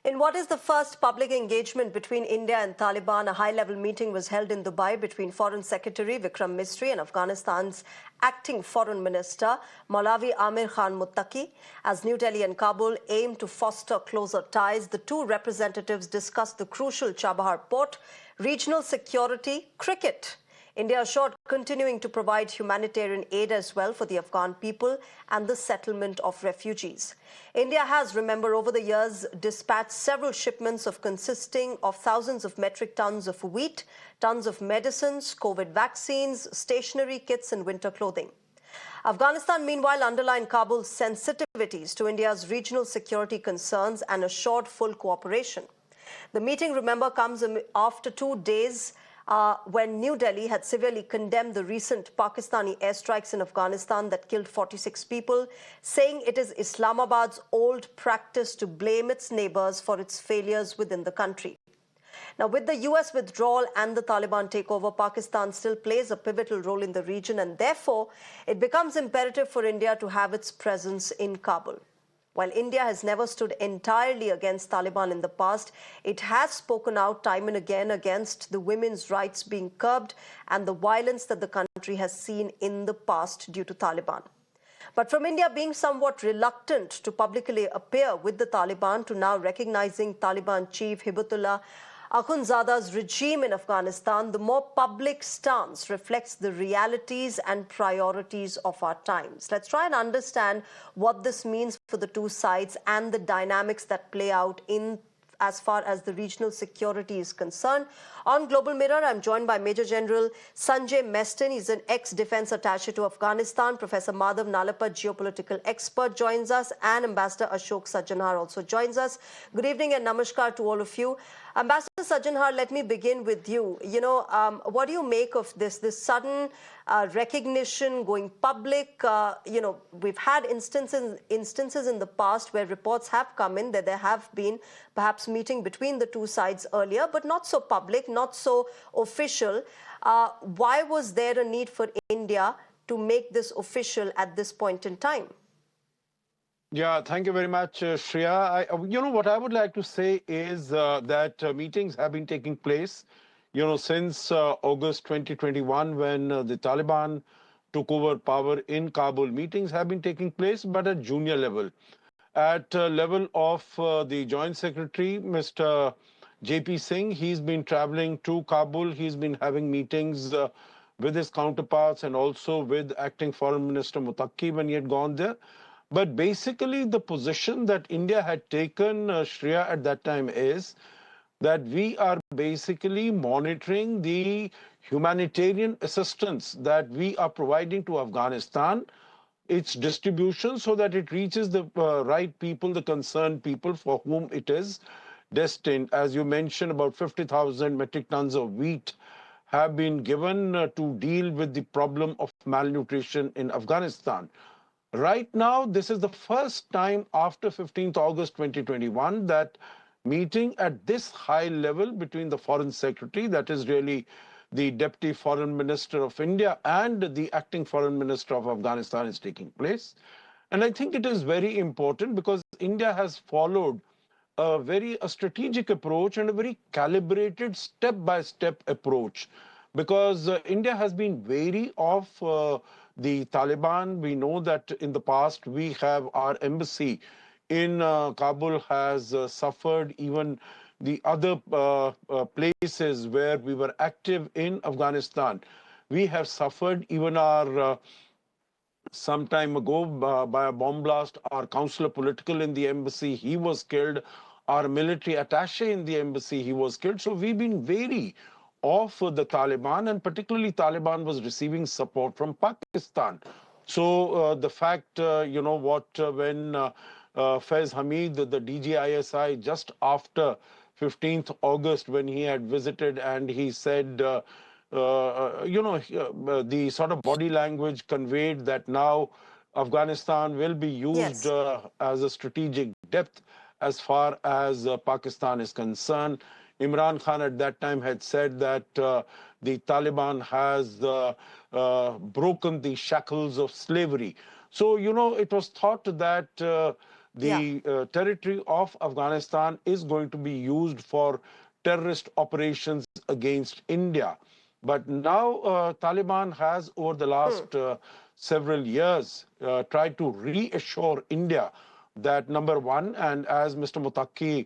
In what is the first public engagement between India and Taliban, a high-level meeting was held in Dubai between Foreign Secretary Vikram Misri and Afghanistan's acting Foreign Minister Maulavi Amir Khan Muttaqi. As New Delhi and Kabul aim to foster closer ties, the two representatives discussed the crucial Chabahar port, regional security, cricket. India assured continuing to provide humanitarian aid as well for the Afghan people and the settlement of refugees. India has, remember, over the years dispatched several shipments consisting of thousands of metric tons of wheat, tons of medicines, COVID vaccines, stationery kits and winter clothing. Afghanistan, meanwhile, underlined Kabul's sensitivities to India's regional security concerns and assured full cooperation. The meeting, remember, comes after 2 days when New Delhi had severely condemned the recent Pakistani airstrikes in Afghanistan that killed 46 people, saying it is Islamabad's old practice to blame its neighbors for its failures within the country. Now, with the US withdrawal and the Taliban takeover, Pakistan still plays a pivotal role in the region, and therefore it becomes imperative for India to have its presence in Kabul. While India has never stood entirely against Taliban in the past, it has spoken out time and again against the women's rights being curbed and the violence that the country has seen in the past due to Taliban. But from India being somewhat reluctant to publicly appear with the Taliban to now recognizing Taliban chief Hibatullah Akhundzada's regime in Afghanistan, the more public stance reflects the realities and priorities of our times. Let's try and understand what this means for the two sides and the dynamics that play out in as far as the regional security is concerned. On Global Mirror, I'm joined by Major General Sanjay Meston. He's an ex-defense attaché to Afghanistan. Professor Madhav Nalapa, geopolitical expert, joins us, and Ambassador Ashok Sajjanhar also joins us. Good evening and namaskar to all of you. Ambassador Sajjanhar, let me begin with you. What do you make of this sudden recognition going public? We've had instances in the past where reports have come in that there have been perhaps meeting between the two sides earlier, but not so public, not so official. Why was there a need for India to make this official at this point in time? Yeah, thank you very much, Shreya. What I would like to say is that meetings have been taking place, since August 2021 when the Taliban took over power in Kabul. Meetings have been taking place, but at junior level. At level of the Joint Secretary, Mr. J.P. Singh, he's been traveling to Kabul. He's been having meetings with his counterparts and also with acting Foreign Minister Muttaqi when he had gone there. But basically, the position that India had taken, Shreya, at that time is that we are basically monitoring the humanitarian assistance that we are providing to Afghanistan, its distribution, so that it reaches the right people, the concerned people for whom it is destined. As you mentioned, about 50,000 metric tons of wheat have been given to deal with the problem of malnutrition in Afghanistan. Right now, this is the first time after 15th August 2021 that meeting at this high level between the Foreign Secretary, that is really the Deputy Foreign Minister of India, and the acting Foreign Minister of Afghanistan is taking place. And I think it is very important because India has followed a very strategic approach and a very calibrated step-by-step approach, because India has been wary of the Taliban. We know that in the past we have our embassy in Kabul has suffered. Even the other places where we were active in Afghanistan, we have suffered. Even our some time ago by a bomb blast, our counselor political in the embassy, he was killed. Our military attaché in the embassy, he was killed. So we've been wary of the Taliban, and particularly Taliban was receiving support from Pakistan. So the fact, when Faiz Hamid, the DGISI, just after 15th August, when he had visited and he said, the sort of body language conveyed that now Afghanistan will be used as a strategic depth as far as Pakistan is concerned. Imran Khan at that time had said that the Taliban has broken the shackles of slavery. So, it was thought that Yeah. the territory of Afghanistan is going to be used for terrorist operations against India. But now Taliban has, over the last several years, tried to reassure India that number one, and as Mr. Muttaqi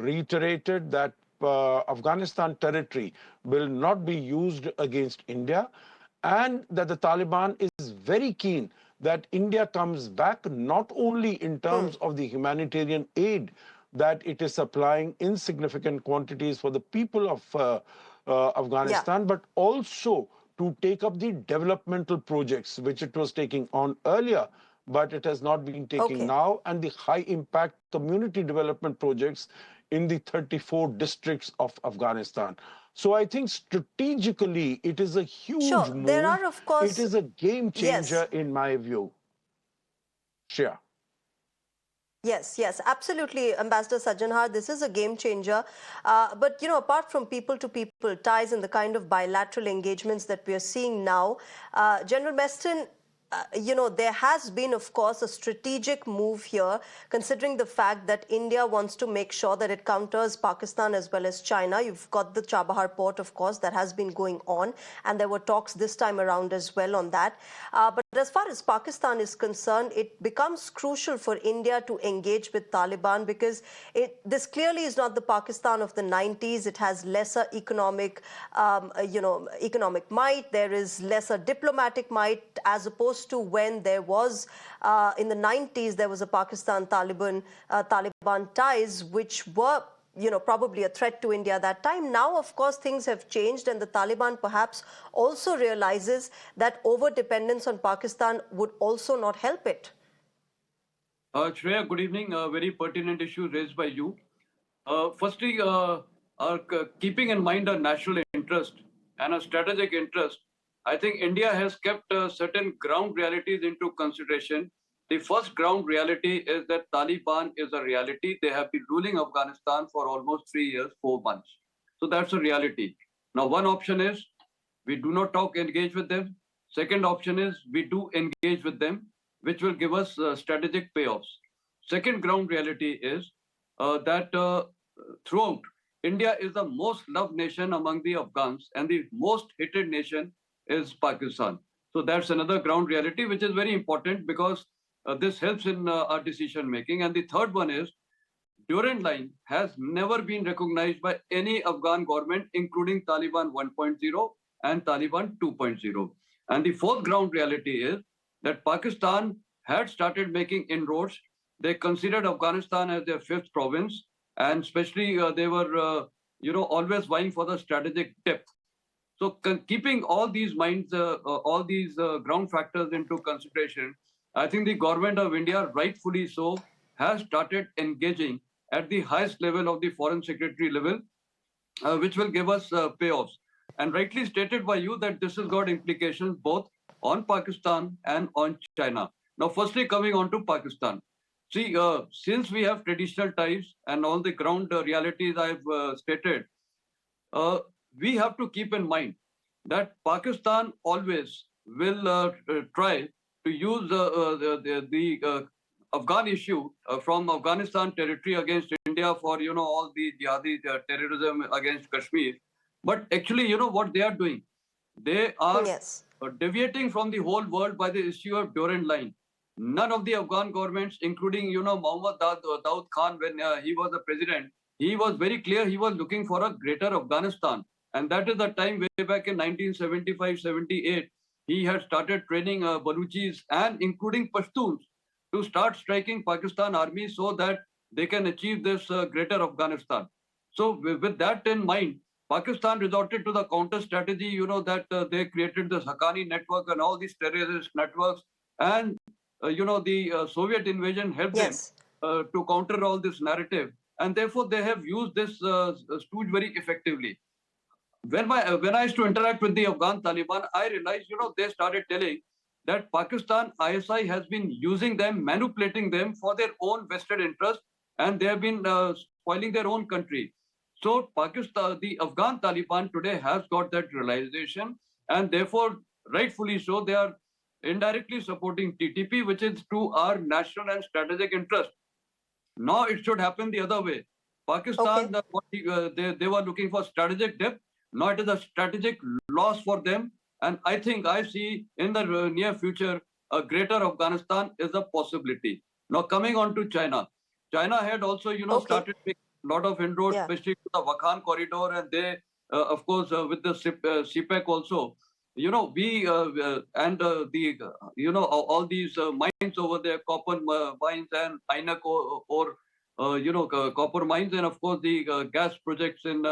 reiterated, that Afghanistan territory will not be used against India, and that the Taliban is very keen that India comes back not only in terms of the humanitarian aid that it is supplying in significant quantities for the people of Yeah. Afghanistan, but also to take up the developmental projects which it was taking on earlier, but it has not been taking Okay. now, and the high impact community development projects in the 34 districts of Afghanistan. So I think strategically it is a huge Sure. There move. are, of It course, is a game yes. changer in my view. Shreya. Yes, yes, absolutely, Ambassador Sajjanhar. This is a game changer. But, apart from people to people ties and the kind of bilateral engagements that we are seeing now, General Meston, there has been, of course, a strategic move here, considering the fact that India wants to make sure that it counters Pakistan as well as China. You've got the Chabahar port, of course, that has been going on, and there were talks this time around as well on that. But as far as Pakistan is concerned, it becomes crucial for India to engage with Taliban because this clearly is not the Pakistan of the 90s. It has lesser economic might. There is lesser diplomatic might as opposed to when there was in the 90s there was a Taliban ties which were probably a threat to India at that time. Now, of course, things have changed, and the Taliban perhaps also realizes that over-dependence on Pakistan would also not help it. Shreya, good evening. A very pertinent issue raised by you. Firstly, keeping in mind our national interest and a strategic interest, I think India has kept certain ground realities into consideration. The first ground reality is that Taliban is a reality. They have been ruling Afghanistan for almost 3 years, 4 months. So that's a reality. Now, one option is we do not engage with them. Second option is we do engage with them, which will give us strategic payoffs. Second ground reality is that throughout, India is the most loved nation among the Afghans, and the most hated nation is Pakistan. So that's another ground reality, which is very important because this helps in our decision making. And the third one is Durand Line has never been recognized by any Afghan government, including Taliban 1.0 and Taliban 2.0. And the fourth ground reality is that Pakistan had started making inroads. They considered Afghanistan as their fifth province, and especially they were, always vying for the strategic depth. So keeping all these ground factors into consideration, I think the government of India, rightfully so, has started engaging at the highest level of the foreign secretary level, which will give us payoffs. And rightly stated by you that this has got implications both on Pakistan and on China. Now, firstly, coming on to Pakistan. See, since we have traditional ties and all the ground realities I've stated, we have to keep in mind that Pakistan always will try to use the Afghan issue from Afghanistan territory against India for all the jihadi terrorism against Kashmir. But actually, what they are doing? They are Yes. deviating from the whole world by the issue of Durand Line. None of the Afghan governments, including Muhammad Daud Khan, when he was the president, he was very clear he was looking for a greater Afghanistan. And that is the time way back in 1975-78, he had started training Baluchis and including Pashtuns to start striking Pakistan army so that they can achieve this greater Afghanistan. So with that in mind, Pakistan resorted to the counter strategy, that they created this Haqqani network and all these terrorist networks. And, the Soviet invasion helped them Yes. to counter all this narrative. And therefore, they have used this stooge very effectively. When I used to interact with the Afghan Taliban, I realized, they started telling that Pakistan ISI has been using them, manipulating them for their own vested interest, and they have been spoiling their own country. So Pakistan, the Afghan Taliban today has got that realization, and therefore, rightfully so, they are indirectly supporting TTP, which is to our national and strategic interest. Now it should happen the other way. Okay. Pakistan, they were looking for strategic depth. Now it is a strategic loss for them. And I think I see in the near future, a greater Afghanistan is a possibility. Now coming on to China. China had also, Okay. started making a lot of inroads, Yeah. especially to the Wakhan corridor. And they, of course, with the CPEC also, we and the all these mines over there, copper mines and INAC or copper mines, and of course the gas projects in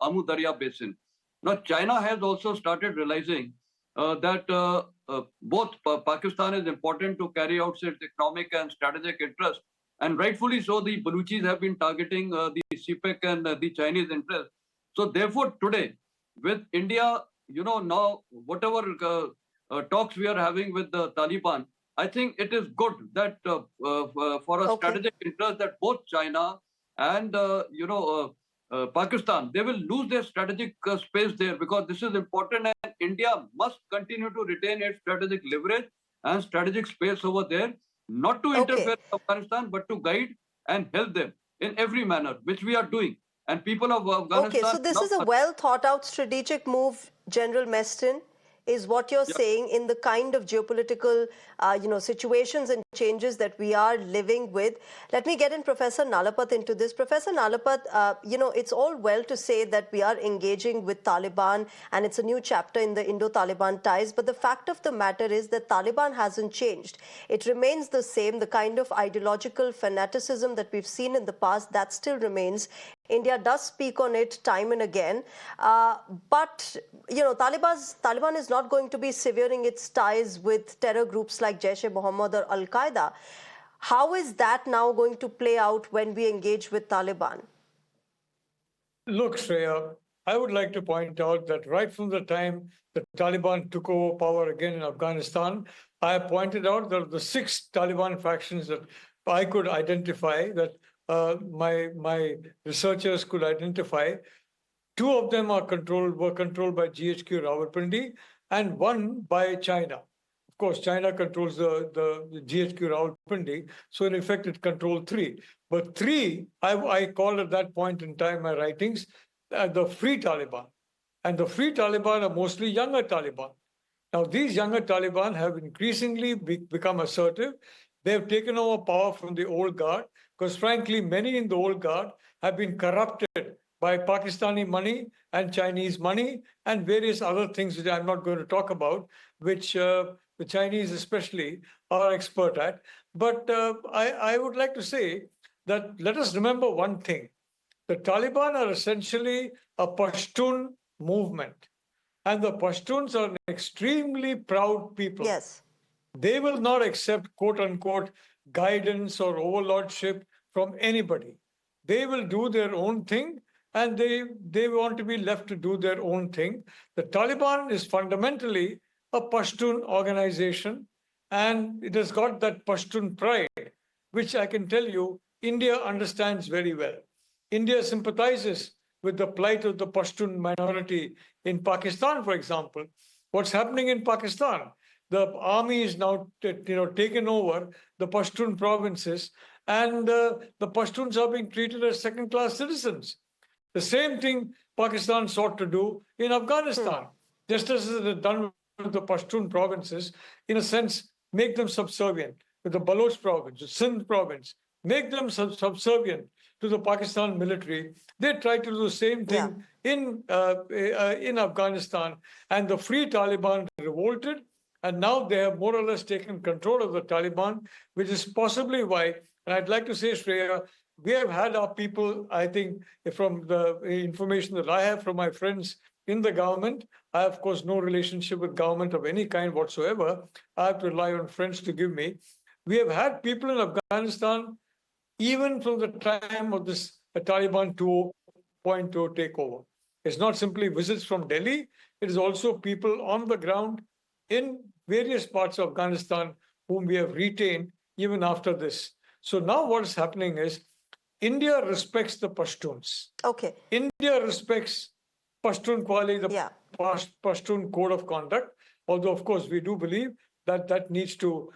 Amu Darya basin. Now China has also started realizing that both Pakistan is important to carry out its economic and strategic interest, and rightfully so. The Baluchis have been targeting the CPEC and the Chinese interest. So therefore, today with India, now whatever talks we are having with the Taliban, I think it is good that for a Okay. strategic interest that both China and Pakistan, they will lose their strategic space there, because this is important, and India must continue to retain its strategic leverage and strategic space over there, not to interfere Okay. in Afghanistan, but to guide and help them in every manner, which we are doing. And people of Okay, Afghanistan so this now. is a well thought out strategic move, General Meston, is what you're Yeah. saying in the kind of geopolitical, situations and changes that we are living with. Let me get in Professor Nalapat into this. Professor Nalapat, it's all well to say that we are engaging with Taliban and it's a new chapter in the Indo-Taliban ties, but the fact of the matter is that Taliban hasn't changed. It remains the same. The kind of ideological fanaticism that we've seen in the past, that still remains. India does speak on it time and again, but Taliban is not going to be severing its ties with terror groups like Jaish-e-Mohammed or Al-Qaeda. How is that now going to play out when we engage with Taliban? Look, Shreya, I would like to point out that right from the time the Taliban took over power again in Afghanistan, I pointed out that the 6 Taliban factions that I could identify, that my researchers could identify. 2 of them were controlled by GHQ Rawalpindi, and 1 by China. Of course, China controls the GHQ Rawalpindi, so in effect it controlled 3. But 3, I called at that point in time my writings the Free Taliban. And the Free Taliban are mostly younger Taliban. Now, these younger Taliban have increasingly become assertive. They have taken over power from the old guard, because frankly, many in the old guard have been corrupted by Pakistani money and Chinese money and various other things which I'm not going to talk about, which the Chinese especially are expert at. But I would like to say that let us remember one thing. The Taliban are essentially a Pashtun movement. And the Pashtuns are an extremely proud people. Yes. They will not accept, quote unquote, guidance or overlordship from anybody. They will do their own thing, and they want to be left to do their own thing. The Taliban is fundamentally a Pashtun organization, and it has got that Pashtun pride, which I can tell you India understands very well. India sympathizes with the plight of the Pashtun minority in Pakistan, for example. What's happening in Pakistan? The army is now taken over the Pashtun provinces, and the Pashtuns are being treated as second-class citizens. The same thing Pakistan sought to do in Afghanistan, just as it had done with the Pashtun provinces, in a sense, make them subservient with the Baloch province, the Sindh province, make them subservient to the Pakistan military. They tried to do the same thing in Afghanistan, and the Free Taliban revolted, and now they have more or less taken control of the Taliban, which is possibly why, and I'd like to say, Shreya, we have had our people, I think, from the information that I have from my friends in the government. I have, of course, no relationship with government of any kind whatsoever. I have to rely on friends to give me. We have had people in Afghanistan, even from the time of this Taliban 2.0 takeover. It's not simply visits from Delhi, it is also people on the ground in various parts of Afghanistan whom we have retained even after this. So now what is happening is India respects the Pashtuns. Okay. India respects Pashtun Quali, the Pashtun Code of Conduct, although, of course, we do believe that needs to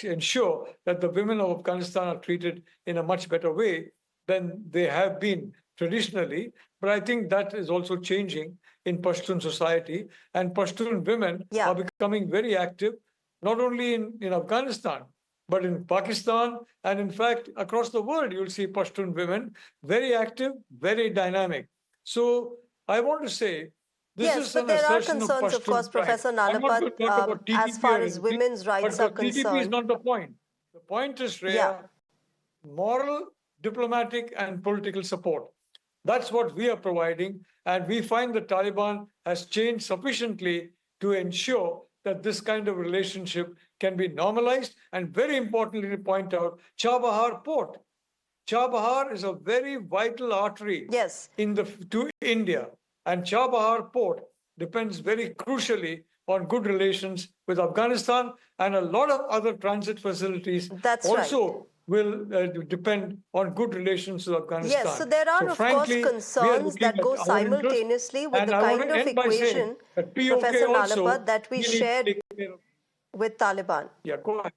ensure that the women of Afghanistan are treated in a much better way than they have been traditionally. But I think that is also changing in Pashtun society, and Pashtun women Yeah. are becoming very active, not only in Afghanistan, but in Pakistan, and in fact, across the world, you'll see Pashtun women very active, very dynamic. So I want to say this Yes, is but an there are assertion of concerns, of course, Pashtun pride. Professor I'm not Nalapat, going to talk about as TTP far or as anything, women's but rights are because TTP is concerned. not the point. The point is, Yeah. Shreya, moral, diplomatic, and political support. That's what we are providing. And we find the Taliban has changed sufficiently to ensure that this kind of relationship can be normalized. And very importantly, to point out, Chabahar port. Chabahar is a very vital artery Yes. to India. And Chabahar port depends very crucially on good relations with Afghanistan, and a lot of other transit facilities That's right. also will depend on good relations with Yes, so Afghanistan. there So are, of course, frankly, we are concerns looking that at go our interests, simultaneously with and the I want kind to of end by saying equation, that POK Professor also, Nalapat, that we we need to shared take care of. with Taliban. Yeah, go ahead.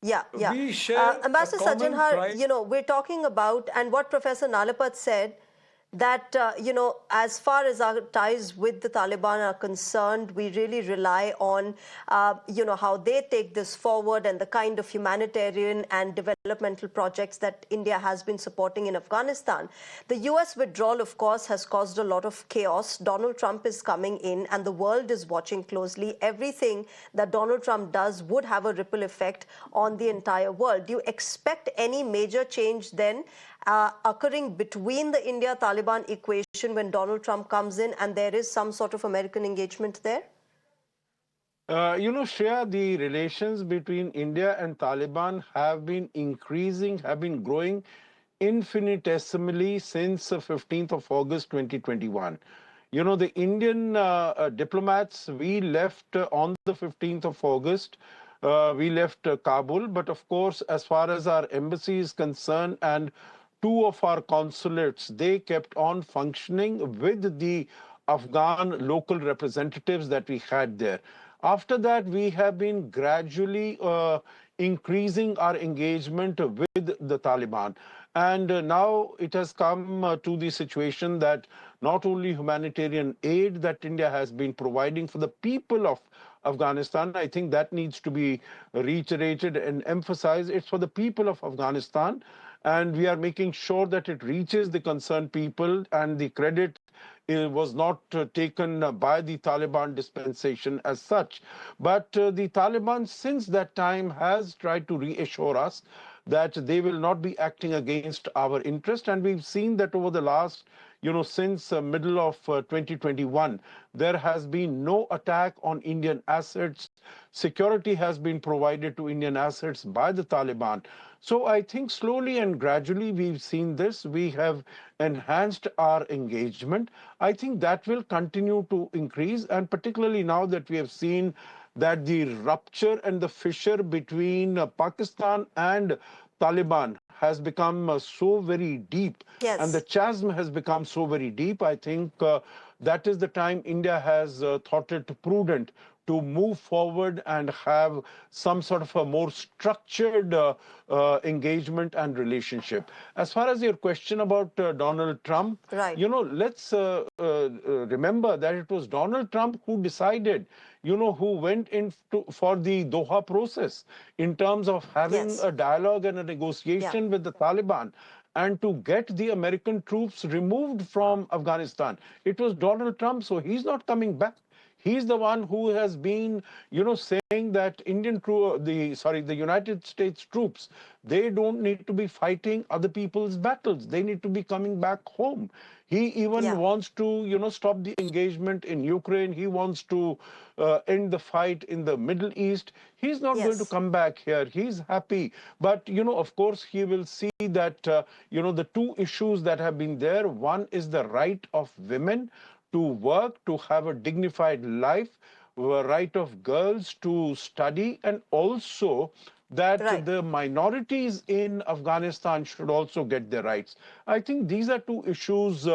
Yeah, yeah. We share a Ambassador common Sajjanhar, pride. we're talking about, and what Professor Nalapat said, that, as far as our ties with the Taliban are concerned, we really rely on, how they take this forward and the kind of humanitarian and developmental projects that India has been supporting in Afghanistan. The US withdrawal, of course, has caused a lot of chaos. Donald Trump is coming in and the world is watching closely. Everything that Donald Trump does would have a ripple effect on the entire world. Do you expect any major change then occurring between the India-Taliban equation when Donald Trump comes in and there is some sort of American engagement there? Shreya, the relations between India and Taliban have been increasing, have been growing infinitesimally since 15th of August 2021. The Indian diplomats, we left on the 15th of August. We left Kabul, but of course, as far as our embassy is concerned and two of our consulates, they kept on functioning with the Afghan local representatives that we had there. After that, we have been gradually increasing our engagement with the Taliban. And now it has come to the situation that not only humanitarian aid that India has been providing for the people of Afghanistan, I think that needs to be reiterated and emphasized. It's for the people of Afghanistan, and we are making sure that it reaches the concerned people, and the credit was not taken by the Taliban dispensation as such. But the Taliban, since that time, has tried to reassure us that they will not be acting against our interest. And we've seen that over the last, since middle of 2021, there has been no attack on Indian assets. Security has been provided to Indian assets by the Taliban. So I think slowly and gradually we've seen this. We have enhanced our engagement. I think that will continue to increase, and particularly now that we have seen that the rupture and the fissure between Pakistan and Taliban has become so very deep, and the Yes. chasm has become so very deep. I think that is the time India has thought it prudent to move forward and have some sort of a more structured engagement and relationship. As far as your question about Donald Trump, Right. let's remember that it was Donald Trump who decided, who went in for the Doha process in terms of having Yes. a dialogue and a Yeah. negotiation with the Taliban and to get the American troops removed from Afghanistan. It was Donald Trump, so he's not coming back. He's the one who has been, saying that the United States troops, they don't need to be fighting other people's battles. They need to be coming back home. He even Yeah. wants to, stop the engagement in Ukraine. He wants to end the fight in the Middle East. He's not going to Yes. come back here. He's happy. But, of course, he will see that, the two issues that have been there. One is the right of women to work, to have a dignified life, the right of girls to study, and also that Right. the minorities in Afghanistan should also get their rights. I think these are two issues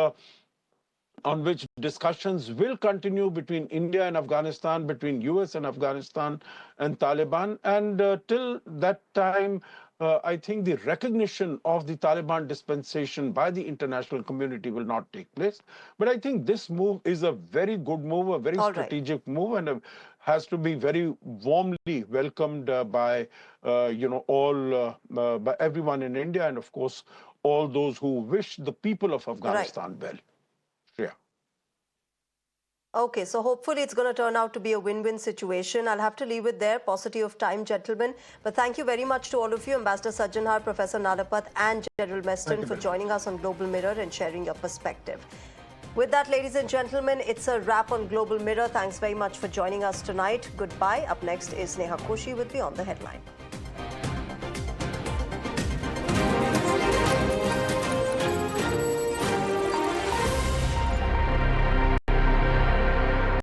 on which discussions will continue between India and Afghanistan, between US and Afghanistan and Taliban. And till that time, I think the recognition of the Taliban dispensation by the international community will not take place. But I think this move is a very good move, a very strategic move, and has to be very warmly welcomed by by everyone in India, and of course all those who wish the people of Afghanistan well. Yeah. Okay, so hopefully it's going to turn out to be a win-win situation. I'll have to leave it there, paucity of time, gentlemen. But thank you very much to all of you, Ambassador Sajjanhar, Professor Nalapat and General Meston, for joining us on Global Mirror and sharing your perspective. With that, ladies and gentlemen, it's a wrap on Global Mirror. Thanks very much for joining us tonight. Goodbye. Up next is Neha Koshi with Beyond the Headline.